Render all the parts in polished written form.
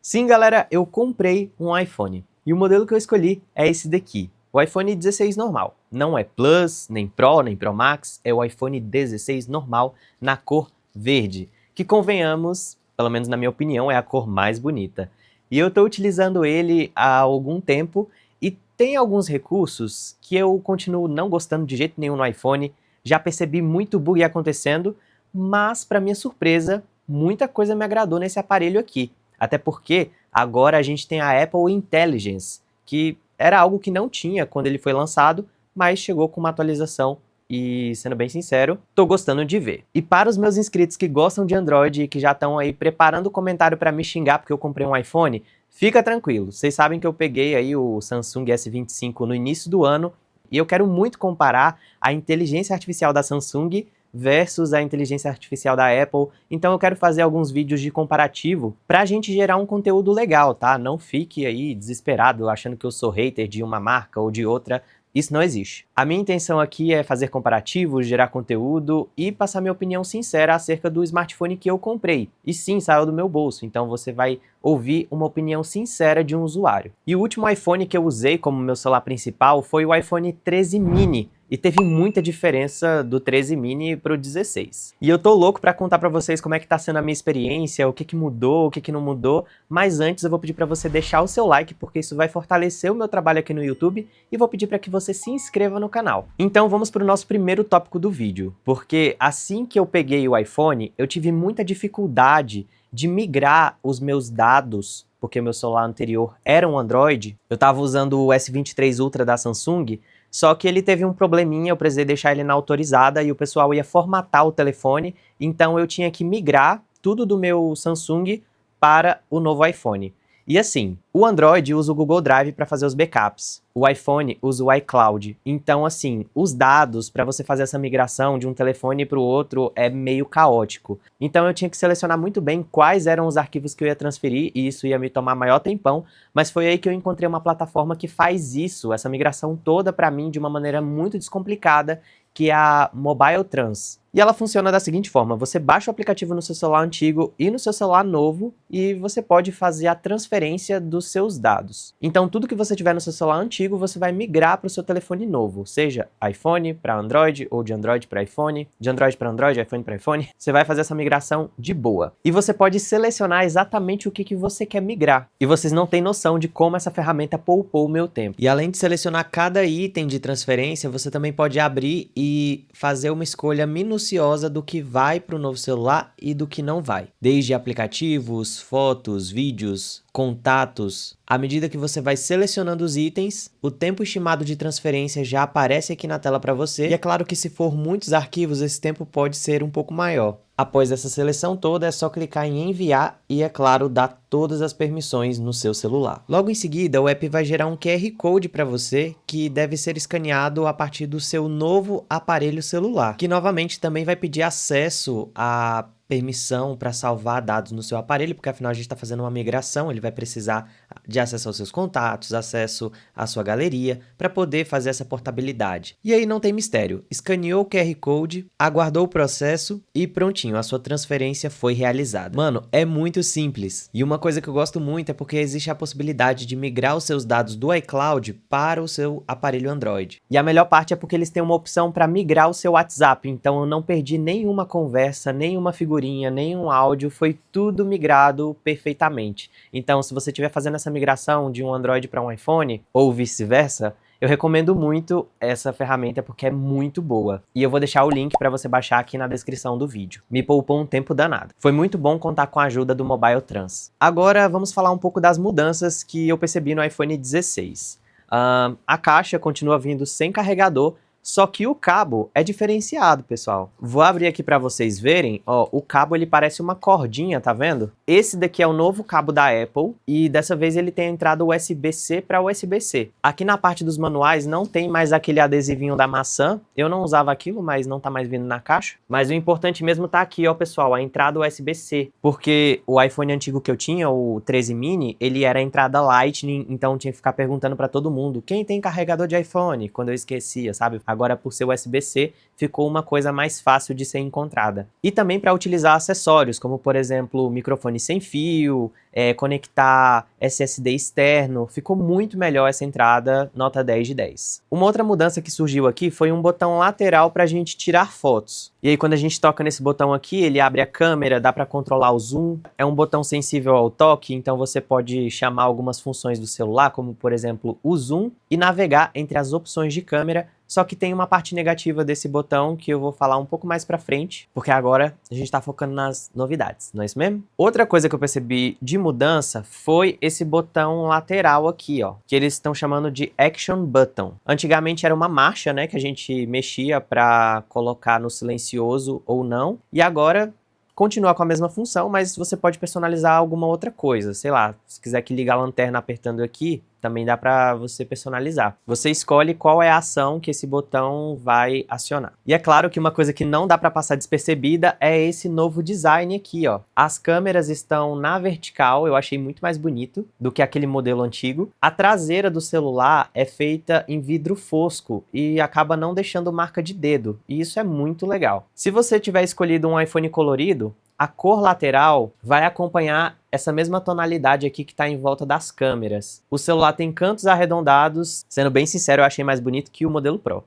Sim, galera, eu comprei um iPhone. E o modelo que eu escolhi é esse daqui. O iPhone 16 normal. Não é Plus, nem Pro, nem Pro Max. É o iPhone 16 normal na cor verde. Que convenhamos, pelo menos na minha opinião, é a cor mais bonita. E eu estou utilizando ele há algum tempo e tem alguns recursos que eu continuo não gostando de jeito nenhum no iPhone. Já percebi muito bug acontecendo, mas para minha surpresa, muita coisa me agradou nesse aparelho aqui. Até porque agora a gente tem a Apple Intelligence, que era algo que não tinha quando ele foi lançado, mas chegou com uma atualização e, sendo bem sincero, tô gostando de ver. E para os meus inscritos que gostam de Android e que já estão aí preparando o comentário para me xingar porque eu comprei um iPhone, fica tranquilo. Vocês sabem que eu peguei aí o Samsung S25 no início do ano e eu quero muito comparar a inteligência artificial da Samsung versus a inteligência artificial da Apple. Então eu quero fazer alguns vídeos de comparativo pra gente gerar um conteúdo legal, tá? Não fique aí desesperado achando que eu sou hater de uma marca ou de outra. Isso não existe. A minha intenção aqui é fazer comparativos, gerar conteúdo e passar minha opinião sincera acerca do smartphone que eu comprei. E sim, saiu do meu bolso, então você vai ouvir uma opinião sincera de um usuário. E o último iPhone que eu usei como meu celular principal foi o iPhone 13 mini. E teve muita diferença do 13 mini pro 16. E eu tô louco pra contar pra vocês como é que tá sendo a minha experiência, o que que mudou, o que que não mudou, mas antes eu vou pedir pra você deixar o seu like, porque isso vai fortalecer o meu trabalho aqui no YouTube, e vou pedir pra que você se inscreva no canal. Então vamos pro nosso primeiro tópico do vídeo, porque assim que eu peguei o iPhone, eu tive muita dificuldade de migrar os meus dados, porque meu celular anterior era um Android, eu tava usando o S23 Ultra da Samsung, só que ele teve um probleminha, eu precisei deixar ele na autorizada e o pessoal ia formatar o telefone, então eu tinha que migrar tudo do meu Samsung para o novo iPhone. E assim, o Android usa o Google Drive para fazer os backups, o iPhone usa o iCloud. Então assim, os dados para você fazer essa migração de um telefone para o outro é meio caótico. Então eu tinha que selecionar muito bem quais eram os arquivos que eu ia transferir e isso ia me tomar maior tempão, mas foi aí que eu encontrei uma plataforma que faz isso, essa migração toda para mim de uma maneira muito descomplicada, que é a Mobile Trans. E ela funciona da seguinte forma, você baixa o aplicativo no seu celular antigo e no seu celular novo e você pode fazer a transferência dos seus dados. Então tudo que você tiver no seu celular antigo, você vai migrar para o seu telefone novo, seja iPhone para Android ou de Android para iPhone, de Android para Android, iPhone para iPhone. Você vai fazer essa migração de boa. E você pode selecionar exatamente o que você quer migrar. E vocês não têm noção de como essa ferramenta poupou o meu tempo. E além de selecionar cada item de transferência, você também pode abrir e fazer uma escolha minuciosa do que vai para o novo celular e do que não vai. Desde aplicativos, fotos, vídeos, contatos. À medida que você vai selecionando os itens, o tempo estimado de transferência já aparece aqui na tela para você. E é claro que se for muitos arquivos, esse tempo pode ser um pouco maior. Após essa seleção toda, é só clicar em enviar e, é claro, dar todas as permissões no seu celular. Logo em seguida, o app vai gerar um QR Code para você que deve ser escaneado a partir do seu novo aparelho celular, que novamente também vai pedir acesso a permissão para salvar dados no seu aparelho, porque afinal a gente está fazendo uma migração, ele vai precisar de acesso aos seus contatos, acesso à sua galeria, para poder fazer essa portabilidade. E aí não tem mistério, escaneou o QR Code, aguardou o processo e prontinho, a sua transferência foi realizada. Mano, é muito simples. E uma coisa que eu gosto muito é porque existe a possibilidade de migrar os seus dados do iCloud para o seu aparelho Android. E a melhor parte é porque eles têm uma opção para migrar o seu WhatsApp, então eu não perdi nenhuma conversa, nenhuma figurinha, nenhum áudio, foi tudo migrado perfeitamente. Então, se você estiver fazendo essa migração de um Android para um iPhone, ou vice-versa, eu recomendo muito essa ferramenta porque é muito boa. E eu vou deixar o link para você baixar aqui na descrição do vídeo. Me poupou um tempo danado. Foi muito bom contar com a ajuda do Mobile Trans. Agora vamos falar um pouco das mudanças que eu percebi no iPhone 16. A caixa continua vindo sem carregador, só que o cabo é diferenciado, pessoal. Vou abrir aqui para vocês verem, ó, o cabo ele parece uma cordinha, tá vendo? Esse daqui é o novo cabo da Apple e dessa vez ele tem a entrada USB-C para USB-C. Aqui na parte dos manuais não tem mais aquele adesivinho da maçã. Eu não usava aquilo, mas não tá mais vindo na caixa. Mas o importante mesmo tá aqui, ó, pessoal, a entrada USB-C. Porque o iPhone antigo que eu tinha, o 13 mini, ele era a entrada Lightning, então tinha que ficar perguntando para todo mundo, quem tem carregador de iPhone? Quando eu esquecia, sabe? Agora, por ser USB-C, ficou uma coisa mais fácil de ser encontrada. E também para utilizar acessórios, como por exemplo, microfone sem fio, conectar SSD externo, ficou muito melhor essa entrada, nota 10 de 10. Uma outra mudança que surgiu aqui foi um botão lateral para a gente tirar fotos. E aí quando a gente toca nesse botão aqui, ele abre a câmera, dá para controlar o zoom. É um botão sensível ao toque, então você pode chamar algumas funções do celular, como por exemplo o zoom, e navegar entre as opções de câmera. Só que tem uma parte negativa desse botão que eu vou falar um pouco mais pra frente, porque agora a gente tá focando nas novidades, não é isso mesmo? Outra coisa que eu percebi de mudança foi esse botão lateral aqui, ó, que eles estão chamando de Action Button. Antigamente era uma marcha, né, que a gente mexia pra colocar no silencioso ou não, e agora continua com a mesma função, mas você pode personalizar alguma outra coisa. Sei lá, se quiser que ligue a lanterna apertando aqui, também dá para você personalizar. Você escolhe qual é a ação que esse botão vai acionar. E é claro que uma coisa que não dá para passar despercebida é esse novo design aqui, ó. As câmeras estão na vertical, eu achei muito mais bonito do que aquele modelo antigo. A traseira do celular é feita em vidro fosco e acaba não deixando marca de dedo, e isso é muito legal. Se você tiver escolhido um iPhone colorido, a cor lateral vai acompanhar essa mesma tonalidade aqui que está em volta das câmeras. O celular tem cantos arredondados, sendo bem sincero, eu achei mais bonito que o modelo Pro.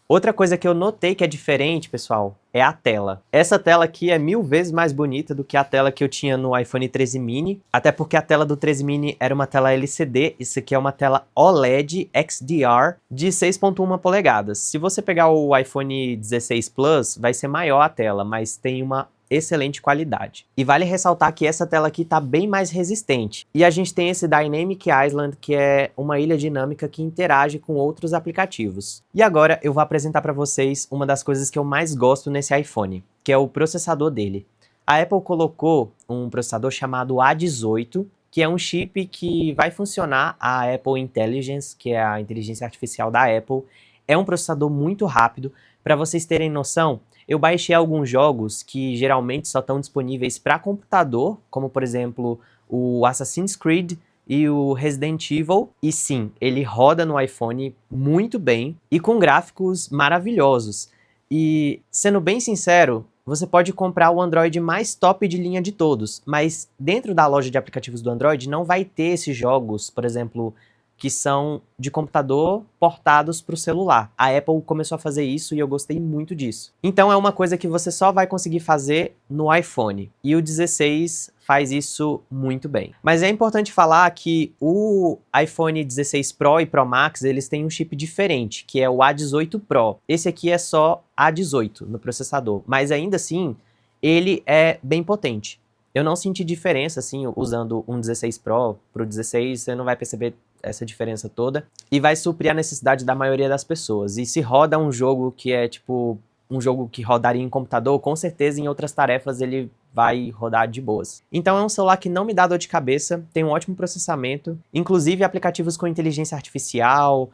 Outra coisa que eu notei que é diferente, pessoal, é a tela. Essa tela aqui é 1000 vezes mais bonita do que a tela que eu tinha no iPhone 13 mini, até porque a tela do 13 mini era uma tela LCD, isso aqui é uma tela OLED XDR de 6.1 polegadas. Se você pegar o iPhone 16 Plus, vai ser maior a tela, mas tem uma excelente qualidade. E vale ressaltar que essa tela aqui está bem mais resistente. E a gente tem esse Dynamic Island, que é uma ilha dinâmica que interage com outros aplicativos. E agora eu vou apresentar para vocês uma das coisas que eu mais gosto nesse iPhone, que é o processador dele. A Apple colocou um processador chamado A18, que é um chip que vai funcionar a Apple Intelligence, que é a inteligência artificial da Apple. É um processador muito rápido. Para vocês terem noção, eu baixei alguns jogos que geralmente só estão disponíveis para computador, como por exemplo o Assassin's Creed e o Resident Evil, e sim, ele roda no iPhone muito bem e com gráficos maravilhosos. E sendo bem sincero, você pode comprar o Android mais top de linha de todos, mas dentro da loja de aplicativos do Android não vai ter esses jogos, por exemplo, que são de computador portados para o celular. A Apple começou a fazer isso e eu gostei muito disso. Então é uma coisa que você só vai conseguir fazer no iPhone. E o 16 faz isso muito bem. Mas é importante falar que o iPhone 16 Pro e Pro Max, eles têm um chip diferente, que é o A18 Pro. Esse aqui é só A18 no processador, mas ainda assim, ele é bem potente. Eu não senti diferença, assim, usando um 16 Pro pro 16, você não vai perceber essa diferença toda, e vai suprir a necessidade da maioria das pessoas. E se roda um jogo que é, tipo, um jogo que rodaria em computador, com certeza em outras tarefas ele vai rodar de boas. Então é um celular que não me dá dor de cabeça, tem um ótimo processamento, inclusive aplicativos com inteligência artificial,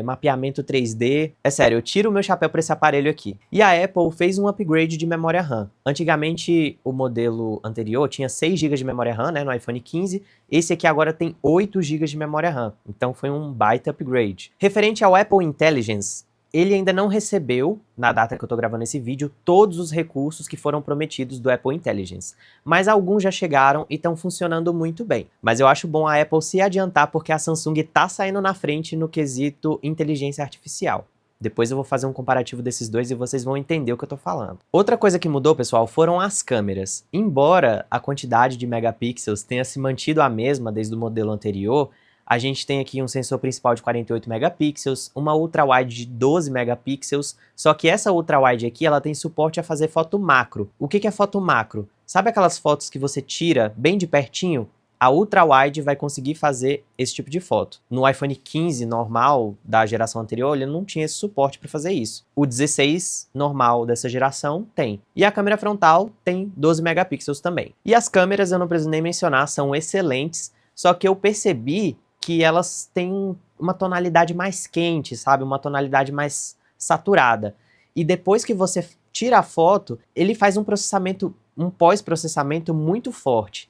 mapeamento 3D. É sério, eu tiro o meu chapéu para esse aparelho aqui. E a Apple fez um upgrade de memória RAM. Antigamente, o modelo anterior tinha 6 GB de memória RAM, né, no iPhone 15. Esse aqui agora tem 8 GB de memória RAM. Então foi um baita upgrade. Referente ao Apple Intelligence, ele ainda não recebeu, na data que eu tô gravando esse vídeo, todos os recursos que foram prometidos do Apple Intelligence. Mas alguns já chegaram e estão funcionando muito bem. Mas eu acho bom a Apple se adiantar porque a Samsung tá saindo na frente no quesito inteligência artificial. Depois eu vou fazer um comparativo desses dois e vocês vão entender o que eu tô falando. Outra coisa que mudou, pessoal, foram as câmeras. Embora a quantidade de megapixels tenha se mantido a mesma desde o modelo anterior, a gente tem aqui um sensor principal de 48 megapixels, uma ultra-wide de 12 megapixels, só que essa ultra-wide aqui, ela tem suporte a fazer foto macro. O que é foto macro? Sabe aquelas fotos que você tira bem de pertinho? A ultra-wide vai conseguir fazer esse tipo de foto. No iPhone 15 normal da geração anterior, ele não tinha esse suporte para fazer isso. O 16 normal dessa geração tem. E a câmera frontal tem 12 megapixels também. E as câmeras, eu não preciso nem mencionar, são excelentes, só que eu percebi que elas têm uma tonalidade mais quente, sabe? Uma tonalidade mais saturada. E depois que você tira a foto, ele faz um processamento, um pós-processamento muito forte.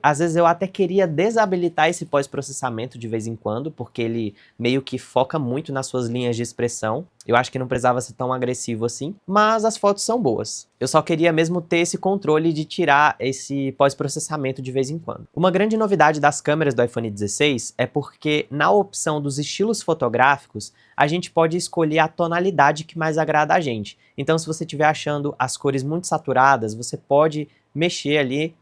Às vezes eu até queria desabilitar esse pós-processamento de vez em quando, porque ele meio que foca muito nas suas linhas de expressão. Eu acho que não precisava ser tão agressivo assim, mas as fotos são boas. Eu só queria mesmo ter esse controle de tirar esse pós-processamento de vez em quando. Uma grande novidade das câmeras do iPhone 16 é porque na opção dos estilos fotográficos, a gente pode escolher a tonalidade que mais agrada a gente. Então, se você estiver achando as cores muito saturadas, você pode mexer ali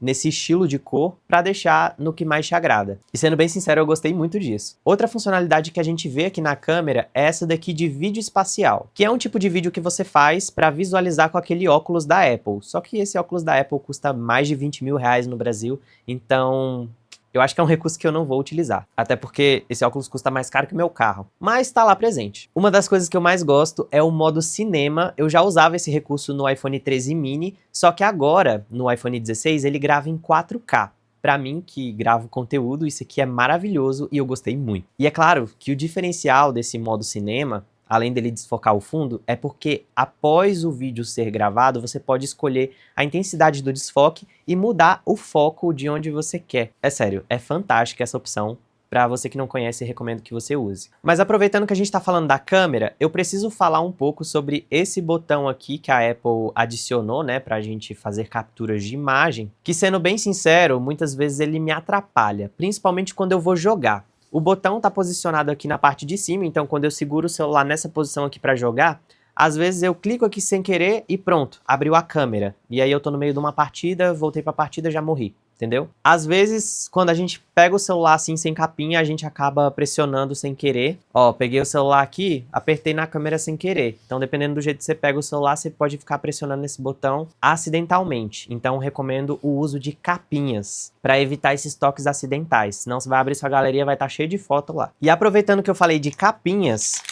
nesse estilo de cor para deixar no que mais te agrada. E sendo bem sincero, eu gostei muito disso. Outra funcionalidade que a gente vê aqui na câmera é essa daqui de vídeo espacial, que é um tipo de vídeo que você faz para visualizar com aquele óculos da Apple. Só que esse óculos da Apple custa mais de 20 mil reais no Brasil, então eu acho que é um recurso que eu não vou utilizar. Até porque esse óculos custa mais caro que o meu carro. Mas tá lá presente. Uma das coisas que eu mais gosto é o modo cinema. Eu já usava esse recurso no iPhone 13 mini, só que agora, no iPhone 16, ele grava em 4K. Pra mim, que gravo conteúdo, isso aqui é maravilhoso e eu gostei muito. E é claro que o diferencial desse modo cinema, além dele desfocar o fundo, é porque após o vídeo ser gravado, você pode escolher a intensidade do desfoque e mudar o foco de onde você quer. É sério, é fantástica essa opção. Para você que não conhece, recomendo que você use. Mas aproveitando que a gente está falando da câmera, eu preciso falar um pouco sobre esse botão aqui que a Apple adicionou, né, para a gente fazer capturas de imagem, que sendo bem sincero, muitas vezes ele me atrapalha, principalmente quando eu vou jogar. O botão está posicionado aqui na parte de cima, então quando eu seguro o celular nessa posição aqui para jogar, às vezes eu clico aqui sem querer e pronto, abriu a câmera. E aí eu tô no meio de uma partida, voltei para a partida, já morri. Entendeu? Às vezes, quando a gente pega o celular assim, sem capinha, a gente acaba pressionando sem querer. Ó, peguei o celular aqui, apertei na câmera sem querer. Então, dependendo do jeito que você pega o celular, você pode ficar pressionando esse botão acidentalmente. Então, recomendo o uso de capinhas para evitar esses toques acidentais. Senão, você vai abrir sua galeria, vai estar cheio de foto lá. E aproveitando que eu falei de capinhas,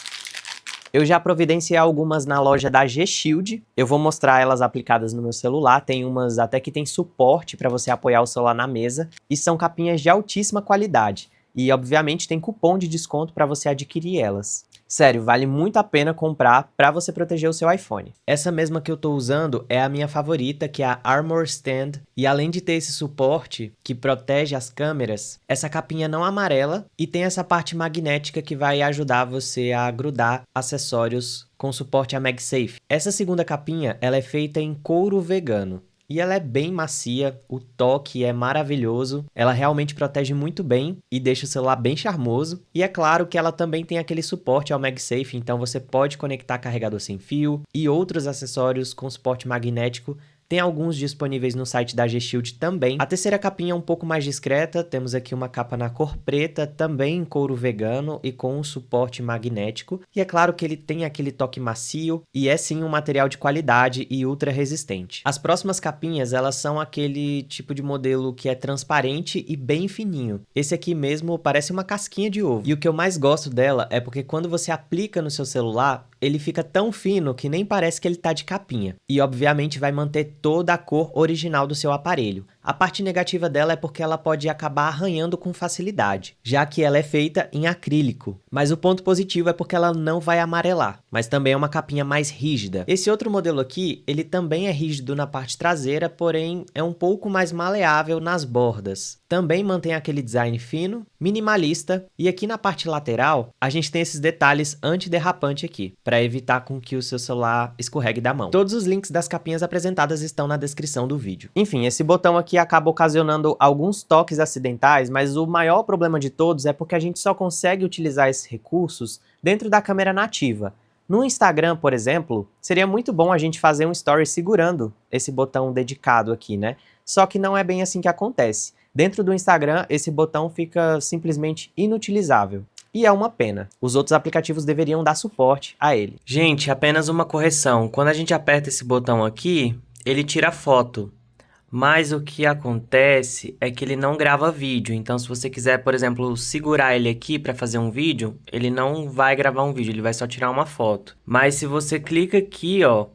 eu já providenciei algumas na loja da G-Shield. Eu vou mostrar elas aplicadas no meu celular. Tem umas até que tem suporte para você apoiar o celular na mesa. E são capinhas de altíssima qualidade. E, obviamente, tem cupom de desconto para você adquirir elas. Sério, vale muito a pena comprar para você proteger o seu iPhone. Essa mesma que eu tô usando é a minha favorita, que é a Armor Stand. E além de ter esse suporte que protege as câmeras, essa capinha não amarela e tem essa parte magnética que vai ajudar você a grudar acessórios com suporte a MagSafe. Essa segunda capinha, ela é feita em couro vegano. E ela é bem macia, o toque é maravilhoso, ela realmente protege muito bem e deixa o celular bem charmoso. E é claro que ela também tem aquele suporte ao MagSafe, então você pode conectar carregador sem fio e outros acessórios com suporte magnético. Tem alguns disponíveis no site da G-Shield também. A terceira capinha é um pouco mais discreta, temos aqui uma capa na cor preta, também em couro vegano e com um suporte magnético. E é claro que ele tem aquele toque macio e é sim um material de qualidade e ultra resistente. As próximas capinhas, elas são aquele tipo de modelo que é transparente e bem fininho. Esse aqui mesmo parece uma casquinha de ovo. E o que eu mais gosto dela é porque quando você aplica no seu celular, ele fica tão fino que nem parece que ele tá de capinha. E obviamente vai manter toda a cor original do seu aparelho. A parte negativa dela é porque ela pode acabar arranhando com facilidade, já que ela é feita em acrílico. Mas o ponto positivo é porque ela não vai amarelar, mas também é uma capinha mais rígida. Esse outro modelo aqui, ele também é rígido na parte traseira, porém é um pouco mais maleável nas bordas. Também mantém aquele design fino, minimalista, e aqui na parte lateral, a gente tem esses detalhes antiderrapante aqui, para evitar com que o seu celular escorregue da mão. Todos os links das capinhas apresentadas estão na descrição do vídeo. Enfim, esse botão aqui acaba ocasionando alguns toques acidentais, mas o maior problema de todos é porque a gente só consegue utilizar esses recursos dentro da câmera nativa. No Instagram, por exemplo, seria muito bom a gente fazer um story segurando esse botão dedicado aqui, né? Só que não é bem assim que acontece. Dentro do Instagram, esse botão fica simplesmente inutilizável. E é uma pena. Os outros aplicativos deveriam dar suporte a ele. Gente, apenas uma correção. Quando a gente aperta esse botão aqui, ele tira foto. Mas o que acontece é que ele não grava vídeo. Então, se você quiser, por exemplo, segurar ele aqui para fazer um vídeo, ele não vai gravar um vídeo, ele vai só tirar uma foto. Mas se você clica aqui, ó,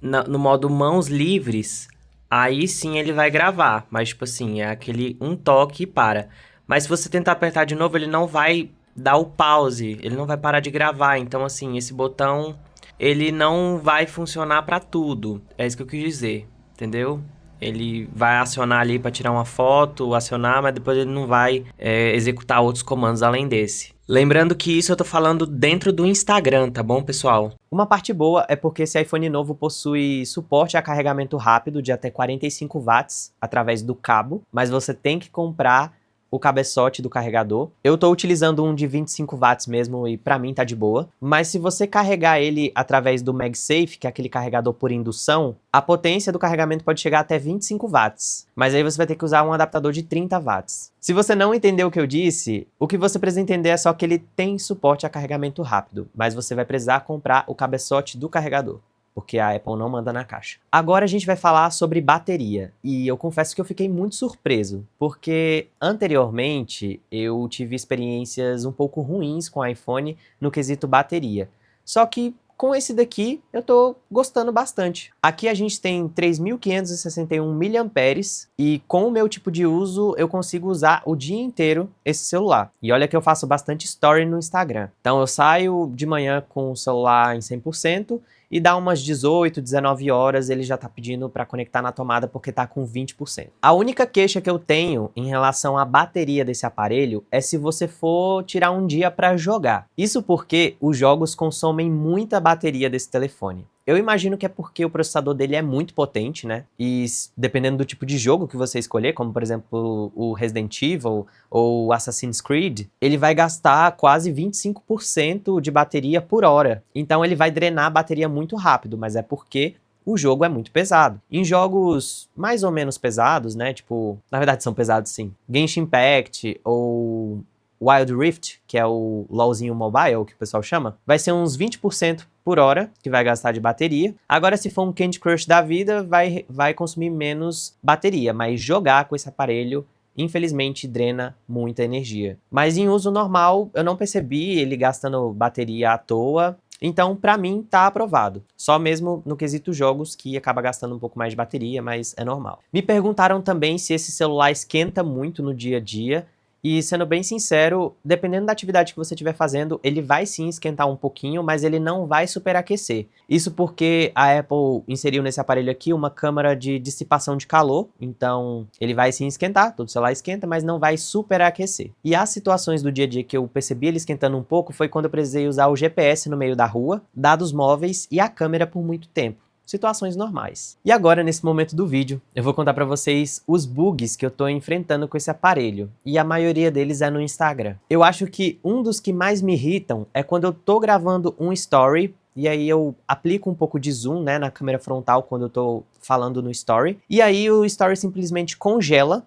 no modo mãos livres, aí sim ele vai gravar. Mas, tipo assim, é aquele um toque e para. Mas se você tentar apertar de novo, ele não vai dar o pause, ele não vai parar de gravar. Então, assim, esse botão, ele não vai funcionar para tudo. É isso que eu quis dizer, entendeu? Ele vai acionar ali para tirar uma foto, acionar, mas depois ele não vai executar outros comandos além desse. Lembrando que isso eu tô falando dentro do Instagram, tá bom, pessoal? Uma parte boa é porque esse iPhone novo possui suporte a carregamento rápido de até 45 watts através do cabo, mas você tem que comprar o cabeçote do carregador. Eu tô utilizando um de 25 watts mesmo e pra mim tá de boa. Mas se você carregar ele através do MagSafe, que é aquele carregador por indução, a potência do carregamento pode chegar até 25 watts. Mas aí você vai ter que usar um adaptador de 30 watts. Se você não entendeu o que eu disse, o que você precisa entender é só que ele tem suporte a carregamento rápido, mas você vai precisar comprar o cabeçote do carregador, porque a Apple não manda na caixa. Agora a gente vai falar sobre bateria, e eu confesso que eu fiquei muito surpreso, porque anteriormente eu tive experiências um pouco ruins com o iPhone no quesito bateria. Só que com esse daqui eu tô gostando bastante. Aqui a gente tem 3.561 mAh e com o meu tipo de uso eu consigo usar o dia inteiro esse celular. E olha que eu faço bastante story no Instagram. Então eu saio de manhã com o celular em 100%, e dá umas 18, 19 horas ele já tá pedindo para conectar na tomada porque tá com 20%. A única queixa que eu tenho em relação à bateria desse aparelho é se você for tirar um dia para jogar. Isso porque os jogos consomem muita bateria desse telefone. Eu imagino que é porque o processador dele é muito potente, né? E dependendo do tipo de jogo que você escolher, como por exemplo o Resident Evil ou Assassin's Creed, ele vai gastar quase 25% de bateria por hora. Então ele vai drenar a bateria muito rápido, mas é porque o jogo é muito pesado. Em jogos mais ou menos pesados, né? Tipo, na verdade são pesados sim. Genshin Impact ou Wild Rift, que é o LoLzinho mobile, que o pessoal chama, vai ser uns 20% por hora que vai gastar de bateria. Agora, se for um Candy Crush da vida, vai consumir menos bateria, mas jogar com esse aparelho, infelizmente, drena muita energia. Mas em uso normal, eu não percebi ele gastando bateria à toa. Então, pra mim, tá aprovado. Só mesmo no quesito jogos, que acaba gastando um pouco mais de bateria, mas é normal. Me perguntaram também se esse celular esquenta muito no dia a dia. E sendo bem sincero, dependendo da atividade que você estiver fazendo, ele vai sim esquentar um pouquinho, mas ele não vai superaquecer. Isso porque a Apple inseriu nesse aparelho aqui uma câmara de dissipação de calor, então ele vai sim esquentar, todo celular esquenta, mas não vai superaquecer. E as situações do dia a dia que eu percebi ele esquentando um pouco foi quando eu precisei usar o GPS no meio da rua, dados móveis e a câmera por muito tempo. Situações normais. E agora, nesse momento do vídeo, eu vou contar pra vocês os bugs que eu tô enfrentando com esse aparelho, e a maioria deles é no Instagram. Eu acho que um dos que mais me irritam é quando eu tô gravando um story, e aí eu aplico um pouco de zoom, né, na câmera frontal quando eu tô falando no story, e aí o story simplesmente congela.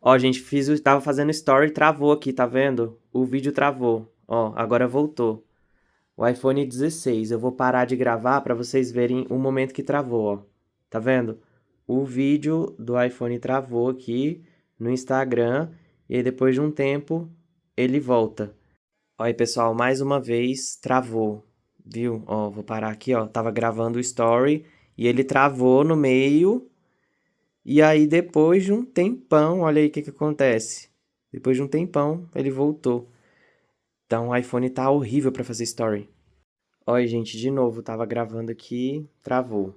Ó, gente, tava fazendo story e travou aqui, tá vendo? O vídeo travou. Ó, agora voltou. O iPhone 16, eu vou parar de gravar para vocês verem o momento que travou, ó. Tá vendo? O vídeo do iPhone travou aqui no Instagram e aí depois de um tempo ele volta. Ó aí, pessoal, mais uma vez travou, viu? Ó, vou parar aqui, ó. Tava gravando o story e ele travou no meio e aí depois de um tempão, olha aí o que acontece. Depois de um tempão ele voltou. Então o iPhone tá horrível para fazer story. Oi, gente, de novo, tava gravando aqui, travou.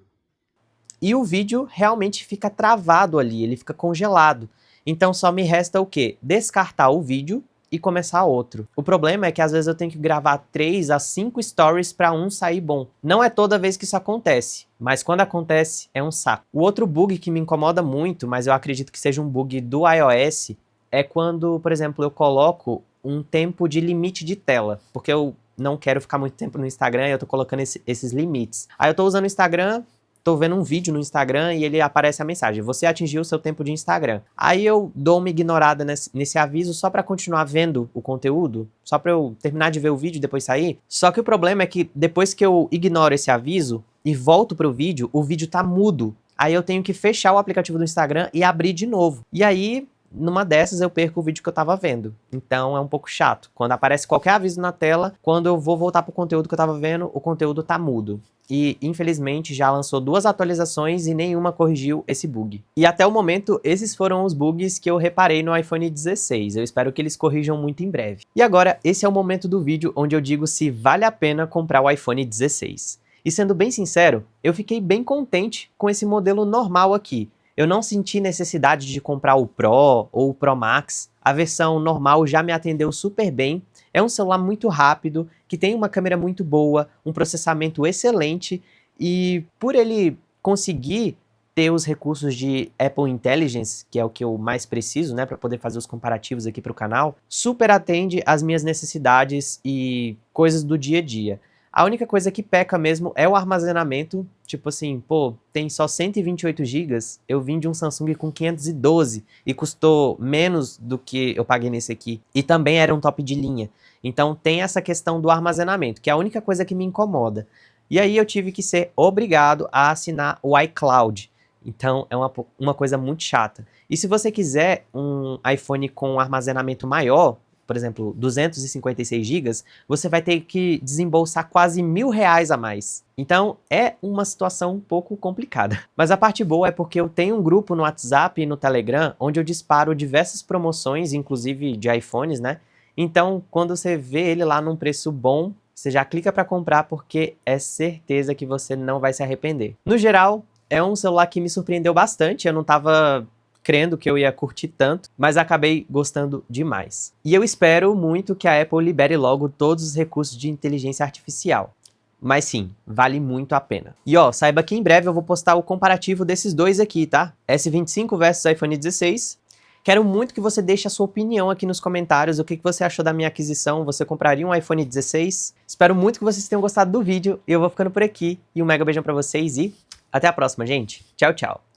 E o vídeo realmente fica travado ali, ele fica congelado. Então só me resta o quê? Descartar o vídeo e começar outro. O problema é que às vezes eu tenho que gravar 3 a 5 stories para um sair bom. Não é toda vez que isso acontece, mas quando acontece é um saco. O outro bug que me incomoda muito, mas eu acredito que seja um bug do iOS, é quando, por exemplo, eu coloco um tempo de limite de tela, porque eu não quero ficar muito tempo no Instagram e eu tô colocando esses limites. Aí eu tô usando o Instagram, tô vendo um vídeo no Instagram e ele aparece a mensagem: você atingiu o seu tempo de Instagram. Aí eu dou uma ignorada nesse aviso só pra continuar vendo o conteúdo, só pra eu terminar de ver o vídeo e depois sair. Só que o problema é que depois que eu ignoro esse aviso e volto pro vídeo, o vídeo tá mudo. Aí eu tenho que fechar o aplicativo do Instagram e abrir de novo. E aí, numa dessas eu perco o vídeo que eu tava vendo. Então é um pouco chato. Quando aparece qualquer aviso na tela, quando eu vou voltar pro conteúdo que eu tava vendo, o conteúdo tá mudo. E infelizmente já lançou 2 atualizações e nenhuma corrigiu esse bug. E até o momento, esses foram os bugs que eu reparei no iPhone 16. Eu espero que eles corrijam muito em breve. E agora, esse é o momento do vídeo onde eu digo se vale a pena comprar o iPhone 16. E sendo bem sincero, eu fiquei bem contente com esse modelo normal aqui. Eu não senti necessidade de comprar o Pro ou o Pro Max. A versão normal já me atendeu super bem. É um celular muito rápido, que tem uma câmera muito boa, um processamento excelente e por ele conseguir ter os recursos de Apple Intelligence, que é o que eu mais preciso, né, para poder fazer os comparativos aqui para o canal, super atende às minhas necessidades e coisas do dia a dia. A única coisa que peca mesmo é o armazenamento, tipo assim, pô, tem só 128 GB, eu vim de um Samsung com 512 e custou menos do que eu paguei nesse aqui. E também era um top de linha. Então tem essa questão do armazenamento, que é a única coisa que me incomoda. E aí eu tive que ser obrigado a assinar o iCloud. Então é uma coisa muito chata. E se você quiser um iPhone com armazenamento maior, por exemplo, 256 GB, você vai ter que desembolsar quase R$ 1.000 a mais. Então é uma situação um pouco complicada. Mas a parte boa é porque eu tenho um grupo no WhatsApp e no Telegram onde eu disparo diversas promoções, inclusive de iPhones, né? Então quando você vê ele lá num preço bom, você já clica para comprar porque é certeza que você não vai se arrepender. No geral, é um celular que me surpreendeu bastante, eu não estava crendo que eu ia curtir tanto, mas acabei gostando demais. E eu espero muito que a Apple libere logo todos os recursos de inteligência artificial. Mas sim, vale muito a pena. E ó, saiba que em breve eu vou postar o comparativo desses dois aqui, tá? S25 versus iPhone 16. Quero muito que você deixe a sua opinião aqui nos comentários, o que você achou da minha aquisição, você compraria um iPhone 16? Espero muito que vocês tenham gostado do vídeo, e eu vou ficando por aqui. E um mega beijão pra vocês e até a próxima, gente. Tchau, tchau.